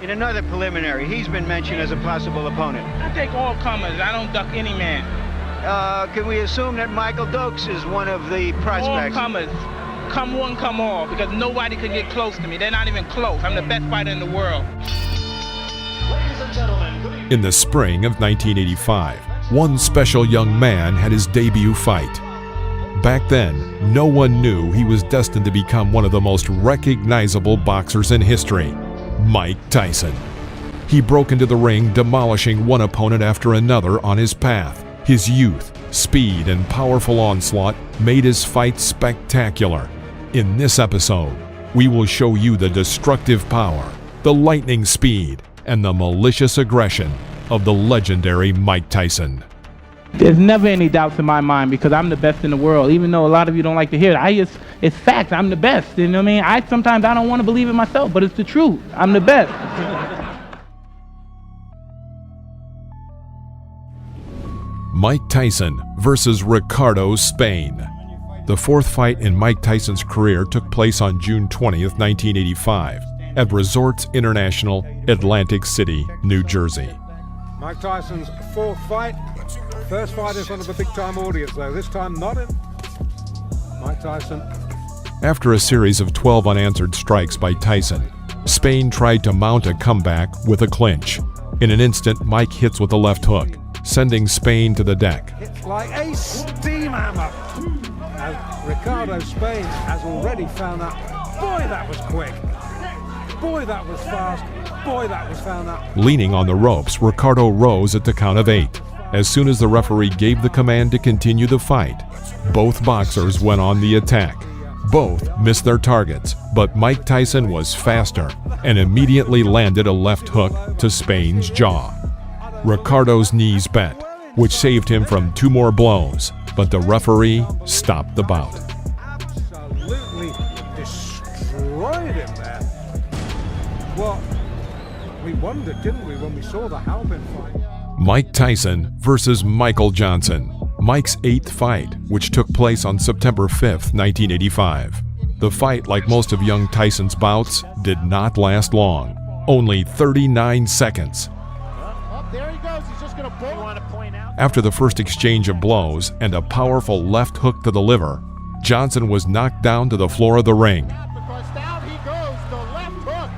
In another preliminary, he's been mentioned as a possible opponent. I take all comers. I don't duck any man. Can we assume that Michael Dokes is one of the prospects? All comers. Come one, come all, because nobody could get close to me. They're not even close. I'm the best fighter in the world. Ladies and gentlemen, good evening. In the spring of 1985, one special young man had his debut fight. Back then, no one knew he was destined to become one of the most recognizable boxers in history, Mike Tyson. He broke into the ring, demolishing one opponent after another on his path. His youth, speed, and powerful onslaught made his fight spectacular. In this episode, we will show you the destructive power, the lightning speed, and the malicious aggression of the legendary Mike Tyson. There's never any doubts in my mind because I'm the best in the world. Even though a lot of you don't like to hear it, it's fact. I'm the best. You know what I mean? Sometimes I don't want to believe it myself, but it's the truth. I'm the best. Mike Tyson versus Ricardo Spain. The fourth fight in Mike Tyson's career took place on June 20th, 1985, at Resorts International, Atlantic City, New Jersey. Mike Tyson's fourth fight. First fight in front of a big-time audience, though. This time not in. Mike Tyson. After a series of 12 unanswered strikes by Tyson, Spain tried to mount a comeback with a clinch. In an instant, Mike hits with a left hook, sending Spain to the deck. It's like a steam hammer. As Ricardo Spain has already found out. Boy, that was quick. Boy, that was fast. Boy, that was found out. Leaning on the ropes, Ricardo rose at the count of 8. As soon as the referee gave the command to continue the fight, both boxers went on the attack. Both missed their targets, but Mike Tyson was faster and immediately landed a left hook to Spain's jaw. Ricardo's knees bent, which saved him from 2 more blows, but the referee stopped the bout. Absolutely destroyed him there. Well, we wondered, didn't we, when we saw the Halpin fight? Mike Tyson versus Michael Johnson, Mike's 8th fight, which took place on September 5th, 1985. The fight, like most of young Tyson's bouts, did not last long, only 39 seconds. There he goes. He's just going to pull. After the first exchange of blows and a powerful left hook to the liver, Johnson was knocked down to the floor of the ring. Because down he goes. The left hook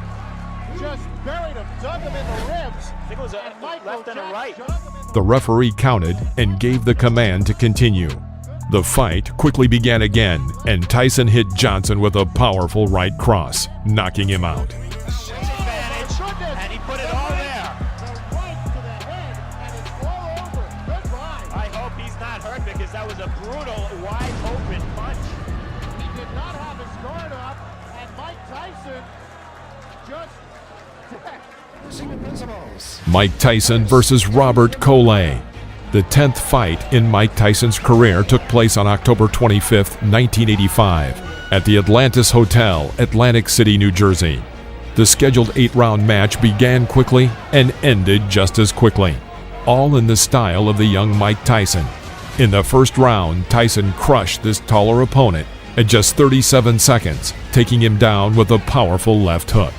just buried him, dug him in the ribs. I think it was a left and a right. The referee counted and gave the command to continue. The fight quickly began again, and Tyson hit Johnson with a powerful right cross, knocking him out. Because that was a brutal, wide-open punch. He did not have his guard up, and Mike Tyson just... Mike Tyson versus Robert Coley. The 10th fight in Mike Tyson's career took place on October 25th, 1985, at the Atlantis Hotel, Atlantic City, New Jersey. The scheduled 8-round match began quickly and ended just as quickly, all in the style of the young Mike Tyson. In the first round, Tyson crushed this taller opponent at just 37 seconds, taking him down with a powerful left hook.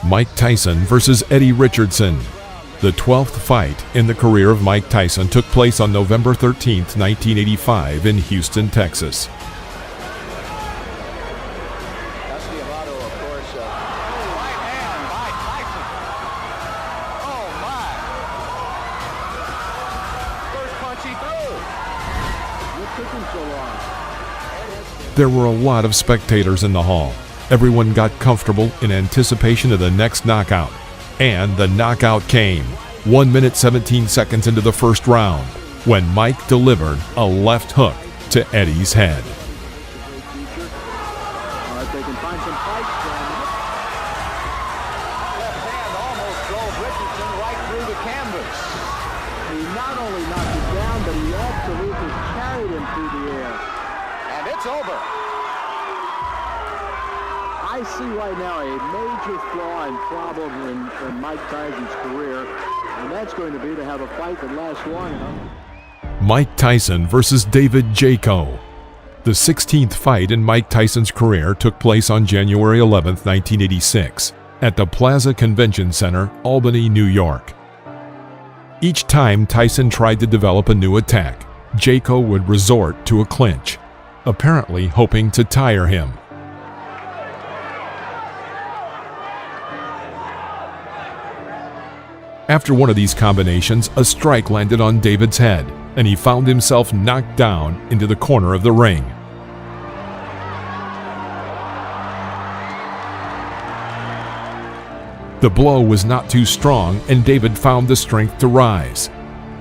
Mike Tyson versus Eddie Richardson. The 12th fight in the career of Mike Tyson took place on November 13th, 1985 in Houston, Texas. There were a lot of spectators in the hall. Everyone got comfortable in anticipation of the next knockout. And the knockout came, 1 minute 17 seconds into the first round, when Mike delivered a left hook to Eddie's head. Not only knocked him down, but he absolutely it's over. I see right now a major flaw and problem in Mike Tyson's career, and that's going to be to have a fight that lasts long enough. Mike Tyson versus David Jaco. The 16th fight in Mike Tyson's career took place on January 11, 1986, at the Plaza Convention Center, Albany, New York. Each time Tyson tried to develop a new attack, Jaco would resort to a clinch, apparently hoping to tire him. After one of these combinations, a strike landed on David's head, and he found himself knocked down into the corner of the ring. The blow was not too strong, and David found the strength to rise.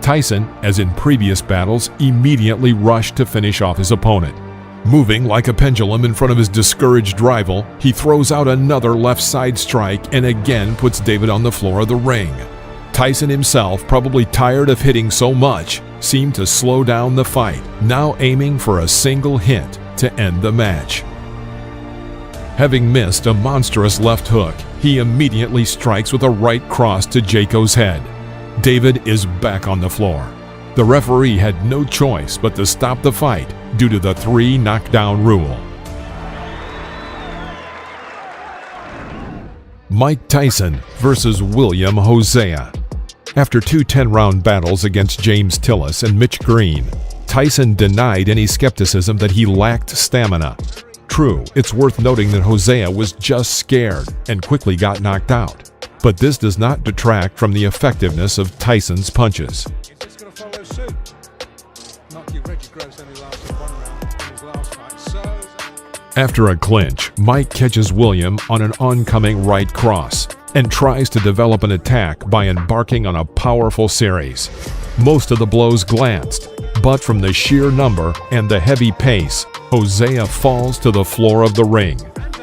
Tyson, as in previous battles, immediately rushed to finish off his opponent. Moving like a pendulum in front of his discouraged rival, he throws out another left side strike and again puts David on the floor of the ring. Tyson himself, probably tired of hitting so much, seemed to slow down the fight, now aiming for a single hit to end the match. Having missed a monstrous left hook, he immediately strikes with a right cross to Jaco's head. David is back on the floor. The referee had no choice but to stop the fight due to the 3 knockdown rule. Mike Tyson versus William Hosea. After 2 10-round battles against James Tillis and Mitch Green, Tyson denied any skepticism that he lacked stamina. True, it's worth noting that Hosea was just scared and quickly got knocked out, but this does not detract from the effectiveness of Tyson's punches. He's just going to follow suit. Not your Reggie Gross only lasted 1 round in his last fight. So After a clinch, Mike catches William on an oncoming right cross and tries to develop an attack by embarking on a powerful series. Most of the blows glanced, but from the sheer number and the heavy pace, Hosea falls to the floor of the ring. and down.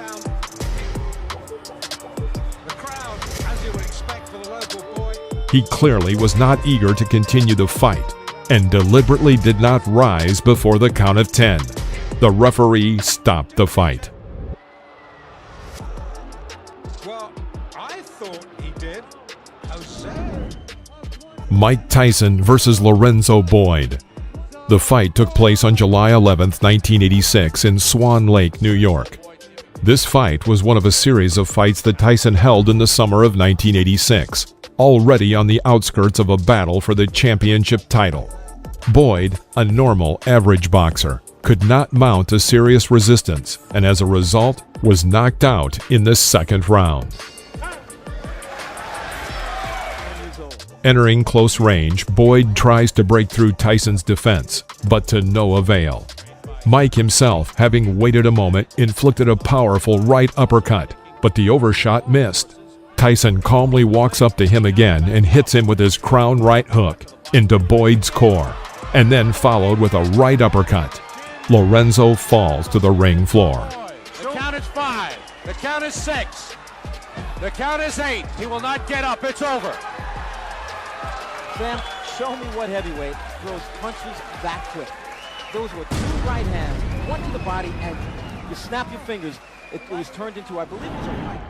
The crowd, as you would expect for the local boy, He clearly was not eager to continue the fight and deliberately did not rise before the count of 10. The referee stopped the fight. well, I thought he did. Jose. Mike Tyson versus Lorenzo Boyd. The fight took place on July 11, 1986 in Swan Lake, New York. This fight was one of a series of fights that Tyson held in the summer of 1986, already on the outskirts of a battle for the championship title. Boyd, a normal, average boxer, could not mount a serious resistance and as a result was knocked out in the second round. Entering close range, Boyd tries to break through Tyson's defense, but to no avail. Mike himself, having waited a moment, inflicted a powerful right uppercut, but the overshot missed. Tyson calmly walks up to him again and hits him with his crown right hook into Boyd's core, and then followed with a right uppercut. Lorenzo falls to the ring floor. The count is 5. The count is 6. The count is 8. He will not get up. It's over. Sam, show me what heavyweight throws punches that quick. Those were 2 right hands, 1 to the body, and you snap your fingers. It was turned into, I believe it was a right.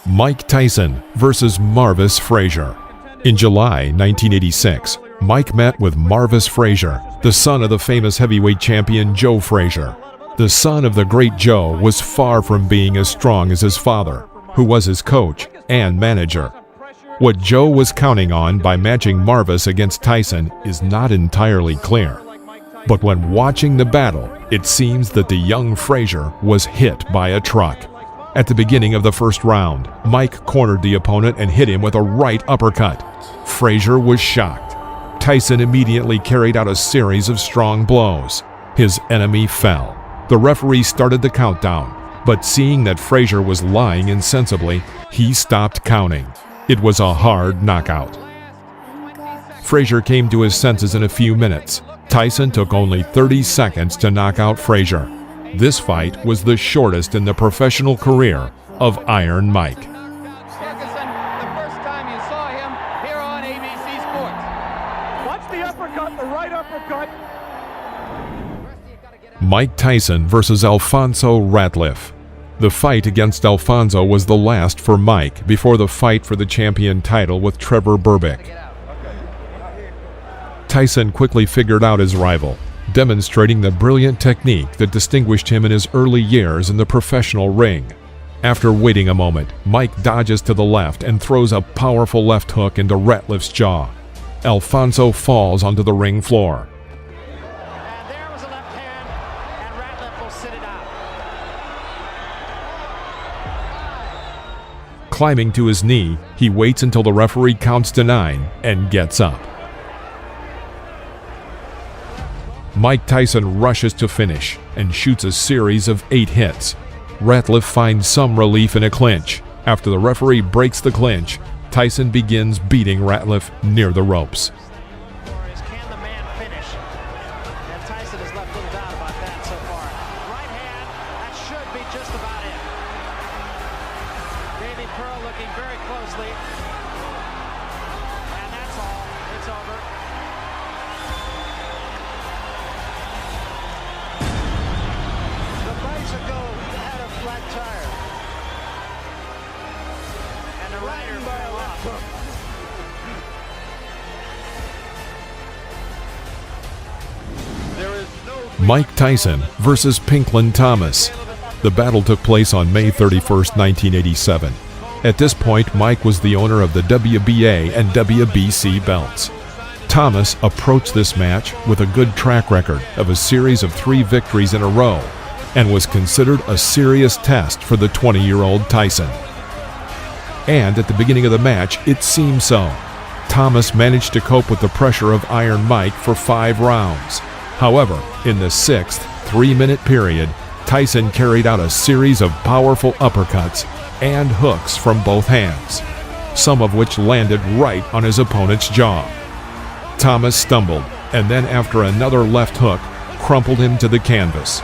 Mike Tyson versus Marvis Frazier. In July 1986, Mike met with Marvis Frazier, the son of the famous heavyweight champion Joe Frazier. The son of the great Joe was far from being as strong as his father, who was his coach and manager. What Joe was counting on by matching Marvis against Tyson is not entirely clear. But when watching the battle, it seems that the young Frazier was hit by a truck. At the beginning of the first round, Mike cornered the opponent and hit him with a right uppercut. Frazier was shocked. Tyson immediately carried out a series of strong blows. His enemy fell. The referee started the countdown, but seeing that Frazier was lying insensibly, he stopped counting. It was a hard knockout. Frazier came to his senses in a few minutes. Tyson took only 30 seconds to knock out Frazier. This fight was the shortest in the professional career of Iron Mike. Ferguson, the first time you saw him here on ABC Sports. Watch the uppercut, the right uppercut. Mike Tyson versus Alfonso Ratliff. The fight against Alfonso was the last for Mike before the fight for the champion title with Trevor Berbick. Tyson quickly figured out his rival, demonstrating the brilliant technique that distinguished him in his early years in the professional ring. After waiting a moment, Mike dodges to the left and throws a powerful left hook into Ratliff's jaw. Alfonso falls onto the ring floor. And there was a left hand, and Ratliff will sit it out. Climbing to his knee, he waits until the referee counts to 9 and gets up. Mike Tyson rushes to finish and shoots a series of 8 hits. Ratliff finds some relief in a clinch. After the referee breaks the clinch, Tyson begins beating Ratliff near the ropes. Can the man finish? And Tyson has left little doubt about that so far. Right hand, that should be just about it. Davey Pearl looking very closely. And that's all. It's over. The bicycle had a flat tire. And the rider fell off. Mike Tyson versus Pinklin Thomas. The battle took place on May 31, 1987. At this point, Mike was the owner of the WBA and WBC belts. Thomas approached this match with a good track record of a series of 3 victories in a row and was considered a serious test for the 20-year-old Tyson. And at the beginning of the match, it seemed so. Thomas managed to cope with the pressure of Iron Mike for 5 rounds. However, in the 6th 3-minute period, Tyson carried out a series of powerful uppercuts and hooks from both hands, some of which landed right on his opponent's jaw. Thomas stumbled, and then after another left hook, crumpled him to the canvas.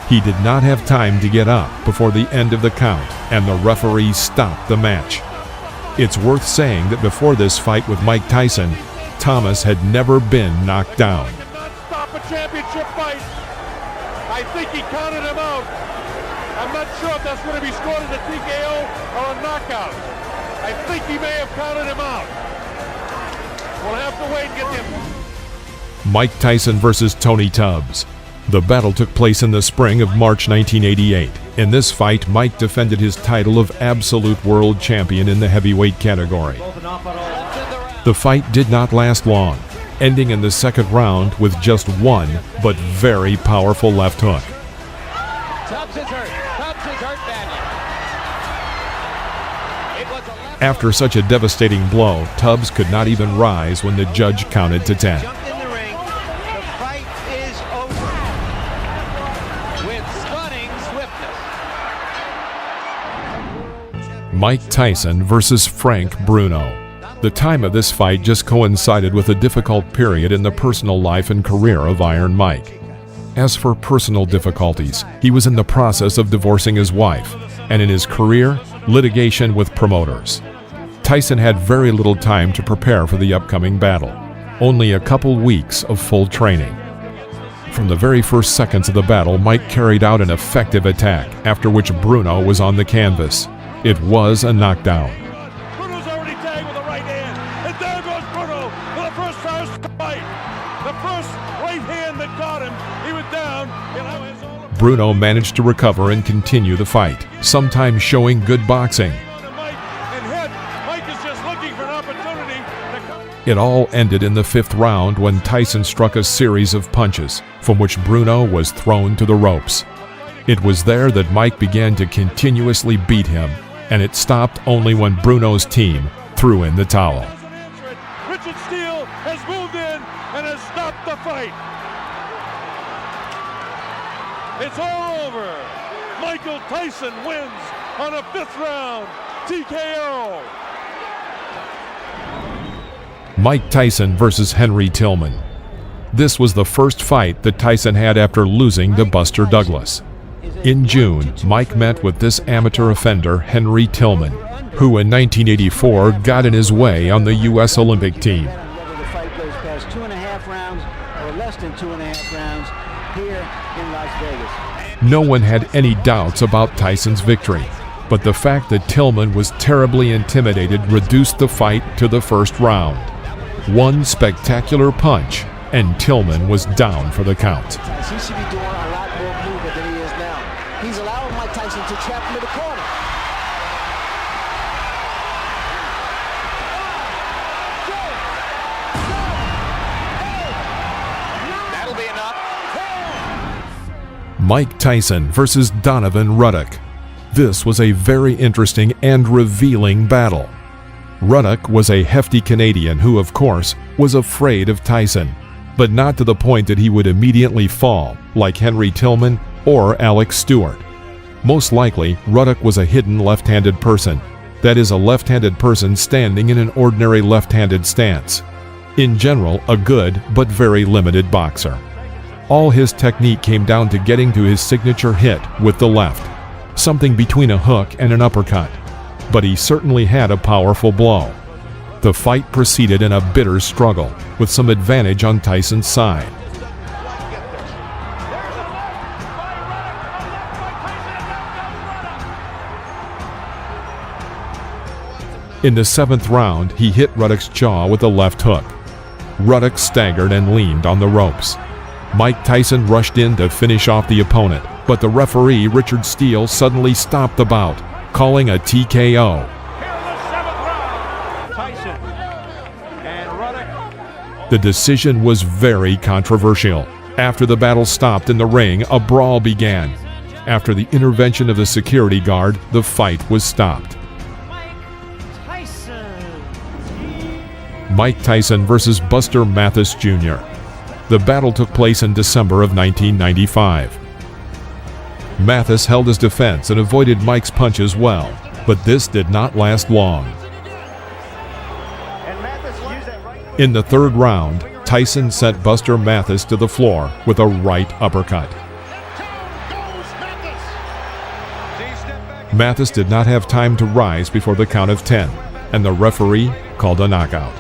He did not have time to get up before the end of the count, and the referee stopped the match. It's worth saying that before this fight with Mike Tyson, Thomas had never been knocked down. Did not stop a championship fight. I think he counted him out. I'm not sure if that's going to be scored as a TKO or a knockout. I think he may have counted him out. We'll have to wait and get him. Mike Tyson versus Tony Tubbs. The battle took place in the spring of March 1988. In this fight, Mike defended his title of absolute world champion in the heavyweight category. The fight did not last long, ending in the 2nd round with just one but very powerful left hook. Tubbs is hurt. Tubbs is hurt badly. It was a left After such a devastating blow, Tubbs could not even rise when the judge counted to 10. Jumped in the ring. The fight is over. with stunning swiftness. Mike Tyson versus Frank Bruno. The time of this fight just coincided with a difficult period in the personal life and career of Iron Mike. As for personal difficulties, he was in the process of divorcing his wife, and in his career, litigation with promoters. Tyson had very little time to prepare for the upcoming battle, only a couple weeks of full training. From the very first seconds of the battle, Mike carried out an effective attack, after which Bruno was on the canvas. It was a knockdown. Bruno's already tagged with a right hand. And there goes Bruno for the first fight. The first right hand that got him. He was down. Bruno managed to recover and continue the fight, sometimes showing good boxing. Mike is just looking for an opportunity to come. It all ended in the 5th round when Tyson struck a series of punches, from which Bruno was thrown to the ropes. It was there that Mike began to continuously beat him, and it stopped only when Bruno's team threw in the towel. Richard Steele has moved in and has stopped the fight. It's all over. Michael Tyson wins on a 5th round TKO. Mike Tyson versus Henry Tillman. This was the first fight that Tyson had after losing to Buster Douglas. In June, Mike met with this amateur offender, Henry Tillman, who in 1984 got in his way on the U.S. Olympic team. Whether the fight goes past 2.5 rounds or less than 2.5 rounds here in Las Vegas. No one had any doubts about Tyson's victory, but the fact that Tillman was terribly intimidated reduced the fight to the first round. One spectacular punch, and Tillman was down for the count. He should be doing a lot more movement than he is now. He's allowing Mike Tyson to trap him in the corner. That'll be enough. Mike Tyson versus Donovan Ruddock. This was a very interesting and revealing battle. Ruddock was a hefty Canadian who, of course, was afraid of Tyson, but not to the point that he would immediately fall, like Henry Tillman or Alex Stewart. Most likely, Ruddock was a hidden left-handed person. That is, a left-handed person standing in an ordinary left-handed stance. In general, a good but very limited boxer. All his technique came down to getting to his signature hit with the left, something between a hook and an uppercut. But he certainly had a powerful blow. The fight proceeded in a bitter struggle, with some advantage on Tyson's side. In the 7th round, he hit Ruddock's jaw with a left hook. Ruddock staggered and leaned on the ropes. Mike Tyson rushed in to finish off the opponent, but the referee, Richard Steele, suddenly stopped the bout, calling a TKO. The decision was very controversial. After the battle stopped in the ring, a brawl began. After the intervention of the security guard, the fight was stopped. Mike Tyson versus Buster Mathis Jr. The battle took place in December of 1995. Mathis held his defense and avoided Mike's punches well, but this did not last long. In the 3rd round, Tyson sent Buster Mathis to the floor with a right uppercut. Mathis did not have time to rise before the count of 10, and the referee called a knockout.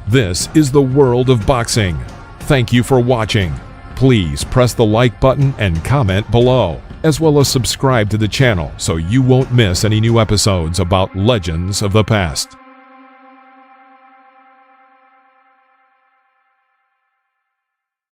This is the world of boxing. Thank you for watching. Please press the like button and comment below, as well as subscribe to the channel so you won't miss any new episodes about legends of the past.